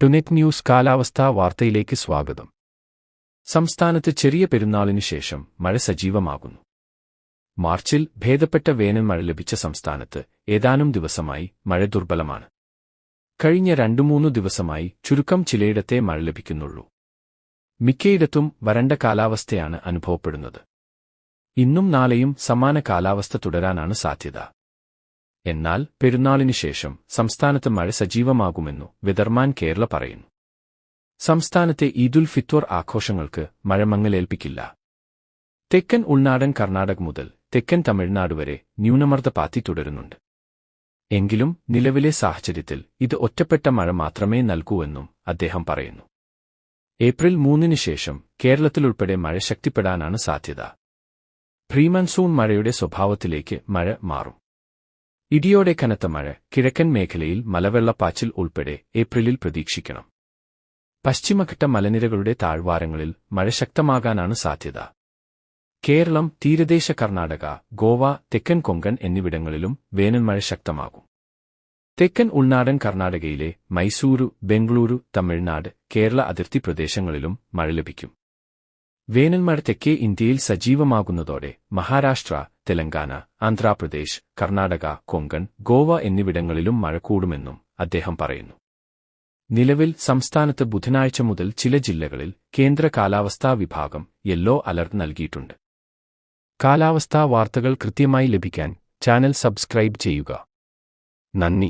ടുനെറ്റ് news കാലാവസ്ഥാ വാർത്തയിലേക്ക് സ്വാഗതം. സംസ്ഥാനത്ത് ചെറിയ പെരുന്നാളിനു ശേഷം മഴ സജീവമാകുന്നു. മാർച്ചിൽ ഭേദപ്പെട്ട വേനൽ മഴ ലഭിച്ച സംസ്ഥാനത്ത് ഏതാനും ദിവസമായി മഴ ദുർബലമാണ്. കഴിഞ്ഞ 2-3 ദിവസമായി ചുരുക്കം ചിലയിടത്തെ മഴ ലഭിക്കുന്നുള്ളൂ. മിക്കയിടത്തും വരണ്ട കാലാവസ്ഥയാണ് അനുഭവപ്പെടുന്നത്. ഇന്നും നാളെയും സമാന കാലാവസ്ഥ തുടരാനാണ് സാധ്യത. എന്നാൽ പെരുന്നാളിനു ശേഷം സംസ്ഥാനത്ത് മഴ സജീവമാകുമെന്നു വെതർമാൻ കേരള പറയുന്നു. സംസ്ഥാനത്തെ ഈദുൽ ഫിത്വർ ആഘോഷങ്ങൾക്ക് മഴ മങ്ങലേൽപ്പിക്കില്ല. തെക്കൻ ഉൾനാടൻ കർണാടക മുതൽ തെക്കൻ തമിഴ്നാട് വരെ ന്യൂനമർദ്ദപാത്തി തുടരുന്നുണ്ട്. എങ്കിലും നിലവിലെ സാഹചര്യത്തിൽ ഇത് ഒറ്റപ്പെട്ട മഴ മാത്രമേ നൽകൂവെന്നും അദ്ദേഹം പറയുന്നു. ഏപ്രിൽ 3-ന് ശേഷം കേരളത്തിലുൾപ്പെടെ മഴ ശക്തിപ്പെടാനാണ് സാധ്യത. പ്രീമൺസൂൺ മഴയുടെ സ്വഭാവത്തിലേക്ക് മഴ മാറും. ഇടിയോടെ കനത്ത മഴ കിഴക്കൻ മേഖലയിൽ മലവെള്ളപ്പാച്ചിൽ ഉൾപ്പെടെ ഏപ്രിലിൽ പ്രതീക്ഷിക്കണം. പശ്ചിമഘട്ട മലനിരകളുടെ താഴ്വാരങ്ങളിൽ മഴ ശക്തമാകാനാണ് സാധ്യത. കേരളം, തീരദേശ കർണാടക, ഗോവ, തെക്കൻ കൊങ്കൺ എന്നിവിടങ്ങളിലും വേനൽമഴ ശക്തമാകും. തെക്കൻ ഉൾനാടൻ കർണാടകയിലെ മൈസൂരു, ബംഗളൂരു, തമിഴ്നാട്, കേരള അതിർത്തി പ്രദേശങ്ങളിലും മഴ ലഭിക്കും. വേനൽമഴ തെക്കേ ഇന്ത്യയിൽ സജീവമാകുന്നതോടെ മഹാരാഷ്ട്ര, തെലങ്കാന, ആന്ധ്രാപ്രദേശ്, കർണാടക, കൊങ്കൺ, ഗോവ എന്നിവിടങ്ങളിലും മഴ കൂടുമെന്നും അദ്ദേഹം പറയുന്നു. നിലവിൽ സംസ്ഥാനത്ത് ബുധനാഴ്ച മുതൽ ചില ജില്ലകളിൽ കേന്ദ്ര കാലാവസ്ഥാ വിഭാഗം യെല്ലോ അലർട്ട് നൽകിയിട്ടുണ്ട്. കാലാവസ്ഥാ വാർത്തകൾ കൃത്യമായി ലഭിക്കാൻ ചാനൽ സബ്സ്ക്രൈബ് ചെയ്യുക. നന്ദി.